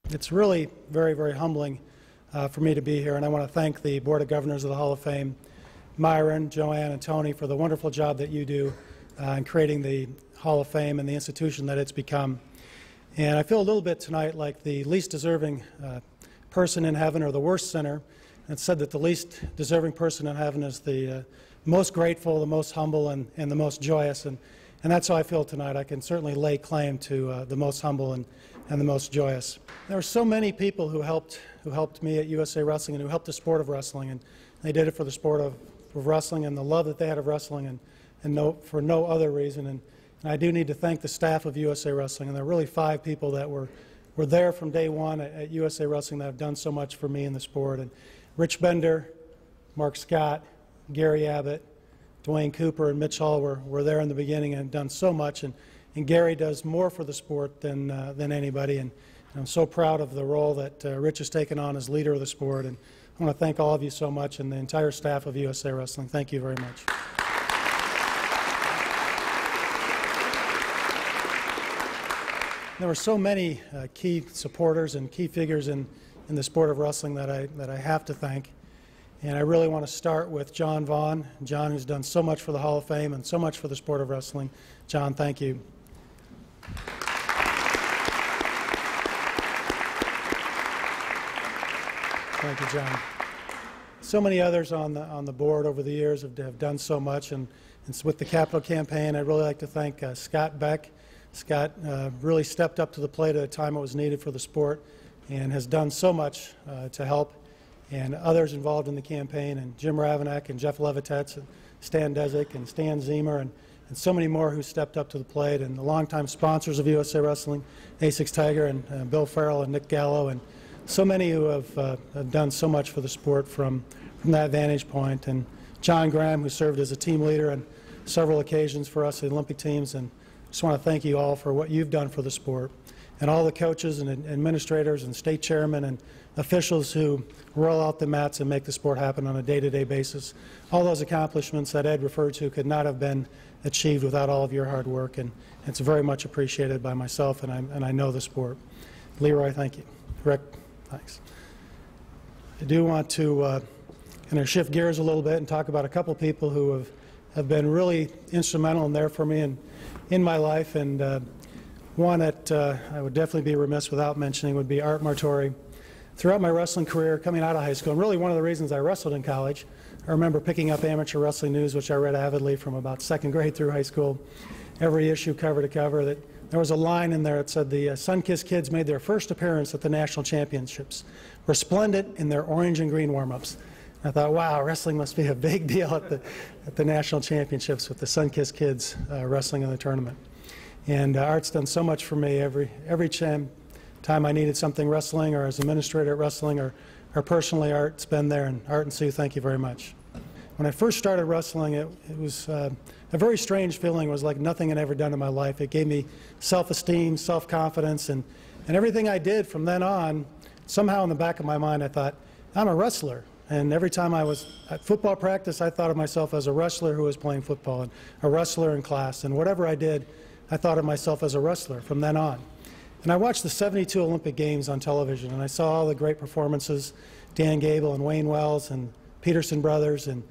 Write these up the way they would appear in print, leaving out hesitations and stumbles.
It's really very, very humbling for me to be here, and I want to thank the Board of Governors of the Hall of Fame, Myron, Joanne, and Tony, for the wonderful job that you do in creating the Hall of Fame and the institution that it's become. And I feel a little bit tonight like the least deserving person in heaven, or the worst sinner. It's said that the least deserving person in heaven is the most grateful, the most humble, and the most joyous. And that's how I feel tonight. I can certainly lay claim to the most humble and the most joyous. There are so many people who helped me at USA Wrestling and who helped the sport of wrestling, and they did it for the sport of wrestling and the love that they had of wrestling, and for no other reason. And I do need to thank the staff of USA Wrestling, and there are really 5 people that were there from day one at USA Wrestling that have done so much for me in the sport. And Rich Bender, Mark Scott, Gary Abbott, Dwayne Cooper, and Mitch Hall were there in the beginning and have done so much. And Gary does more for the sport than anybody. And I'm so proud of the role that Rich has taken on as leader of the sport. And I want to thank all of you so much, and the entire staff of USA Wrestling. Thank you very much. There were so many key supporters and key figures in the sport of wrestling that I have to thank. And I really want to start with John Vaughn. John, who's done so much for the Hall of Fame and so much for the sport of wrestling. John, thank you. Thank you, John. So many others on the board over the years have done so much, and with the capital campaign, I'd really like to thank Scott Beck. Scott really stepped up to the plate at a time it was needed for the sport and has done so much to help, and others involved in the campaign, and Jim Ravenek and Jeff Levitets and Stan Dezick and Stan Ziemer and so many more who stepped up to the plate, and the longtime sponsors of USA Wrestling, A6 Tiger and Bill Farrell and Nick Gallo, and so many who have done so much for the sport from that vantage point, and John Graham, who served as a team leader on several occasions for us, the Olympic teams. And I just want to thank you all for what you've done for the sport, and all the coaches and administrators and state chairmen and officials who roll out the mats and make the sport happen on a day-to-day basis. All those accomplishments that Ed referred to could not have been achieved without all of your hard work, and it's very much appreciated by myself, and I know the sport. Leroy, thank you. Rick, thanks. I do want to kind of shift gears a little bit and talk about a couple people who have been really instrumental and there for me in my life, and one that I would definitely be remiss without mentioning would be Art Martori. Throughout my wrestling career, coming out of high school, and really one of the reasons I wrestled in college, I remember picking up Amateur Wrestling News, which I read avidly from about 2nd grade through high school, every issue cover to cover. That there was a line in there that said the Sunkist kids made their first appearance at the national championships, resplendent in their orange and green warm-ups. I thought, wow, wrestling must be a big deal at the national championships with the Sunkist kids wrestling in the tournament. And Art's done so much for me every time I needed something wrestling, or as administrator at wrestling, or personally. Art's been there, and Art and Sue, thank you very much. When I first started wrestling, it was a very strange feeling. It was like nothing I'd ever done in my life. It gave me self-esteem, self-confidence, and everything I did from then on, somehow in the back of my mind I thought, I'm a wrestler. And every time I was at football practice, I thought of myself as a wrestler who was playing football, and a wrestler in class. And whatever I did, I thought of myself as a wrestler from then on. And I watched the '72 Olympic Games on television, and I saw all the great performances, Dan Gable and Wayne Wells and Peterson brothers and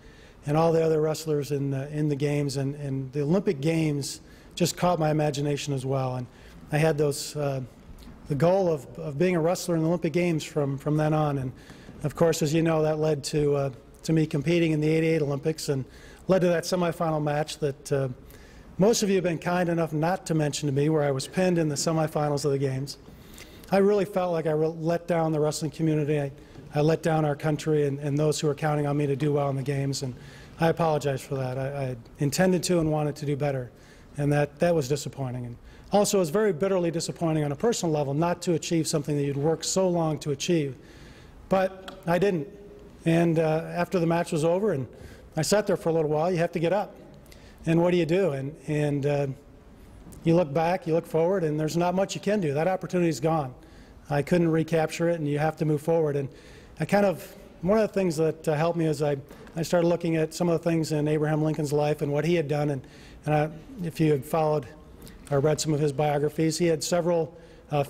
all the other wrestlers in the games. And the Olympic Games just caught my imagination as well. And I had the goal of being a wrestler in the Olympic Games from then on. And of course, as you know, that led to me competing in the '88 Olympics, and led to that semifinal match that most of you have been kind enough not to mention to me, where I was pinned in the semifinals of the games. I really felt like I let down the wrestling community. I let down our country and those who were counting on me to do well in the games, and I apologize for that. I intended to and wanted to do better, and that was disappointing. And also, it was very bitterly disappointing on a personal level not to achieve something that you'd worked so long to achieve. But I didn't. And after the match was over, and I sat there for a little while, you have to get up. And what do you do? And you look back, you look forward, and there's not much you can do. That opportunity's gone. I couldn't recapture it, and you have to move forward. And one of the things that helped me is I started looking at some of the things in Abraham Lincoln's life and what he had done. And if you had followed or read some of his biographies, he had several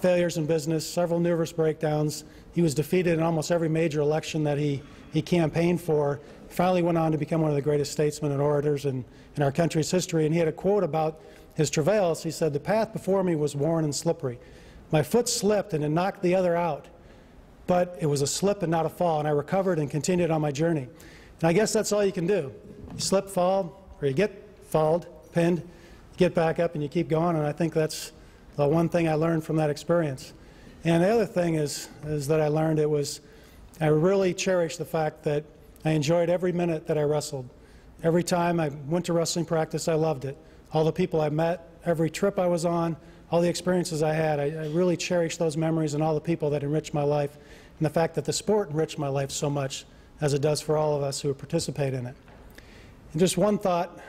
failures in business, several nervous breakdowns. He was defeated in almost every major election that he campaigned for. Finally went on to become one of the greatest statesmen and orators in our country's history. And he had a quote about his travails. He said, "The path before me was worn and slippery. My foot slipped and it knocked the other out. But it was a slip and not a fall, and I recovered and continued on my journey." And I guess that's all you can do. You slip, fall, or you get falled, pinned, you get back up and you keep going, and I think that's the one thing I learned from that experience. And the other thing is that I learned I really cherished the fact that I enjoyed every minute that I wrestled. Every time I went to wrestling practice, I loved it. All the people I met, every trip I was on, all the experiences I had, I really cherished those memories and all the people that enriched my life, and the fact that the sport enriched my life so much as it does for all of us who participate in it. And just one thought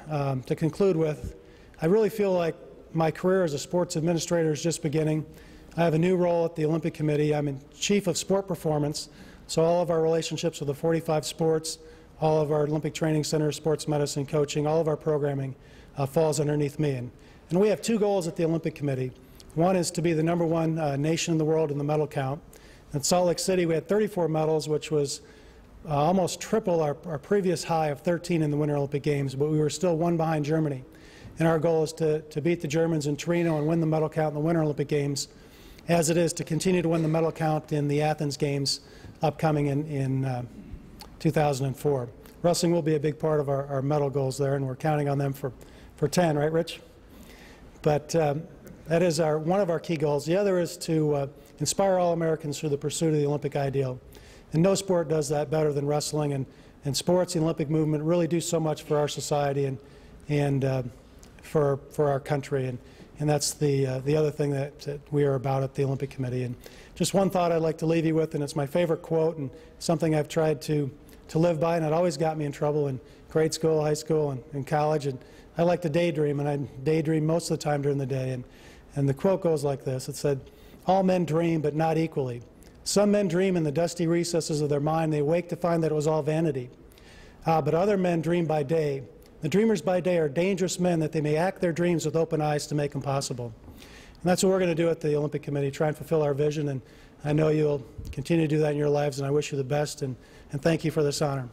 to conclude with, I really feel like my career as a sports administrator is just beginning. I have a new role at the Olympic Committee. I'm in Chief of Sport Performance, so all of our relationships with the 45 sports, all of our Olympic Training Center, sports medicine, coaching, all of our programming falls underneath me. And we have two goals at the Olympic Committee. One is to be the #1 nation in the world in the medal count. In Salt Lake City, we had 34 medals, which was almost triple our previous high of 13 in the Winter Olympic Games, but we were still one behind Germany. And our goal is to beat the Germans in Torino and win the medal count in the Winter Olympic Games, as it is to continue to win the medal count in the Athens Games upcoming in 2004. Wrestling will be a big part of our medal goals there, and we're counting on them for 10, right, Rich? But that is one of our key goals. The other is to inspire all Americans through the pursuit of the Olympic ideal. And no sport does that better than wrestling, and sports, the Olympic movement, really do so much for our society and for our country. And that's the other thing that we are about at the Olympic Committee. And just one thought I'd like to leave you with, and it's my favorite quote and something I've tried to live by, and it always got me in trouble in grade school, high school, and college. And I like to daydream, and I daydream most of the time during the day. And the quote goes like this. It said, "All men dream, but not equally. Some men dream in the dusty recesses of their mind. They wake to find that it was all vanity. But other men dream by day. The dreamers by day are dangerous men, that they may act their dreams with open eyes to make them possible." And that's what we're going to do at the Olympic Committee, try and fulfill our vision. And I know you'll continue to do that in your lives, and I wish you the best, and thank you for this honor.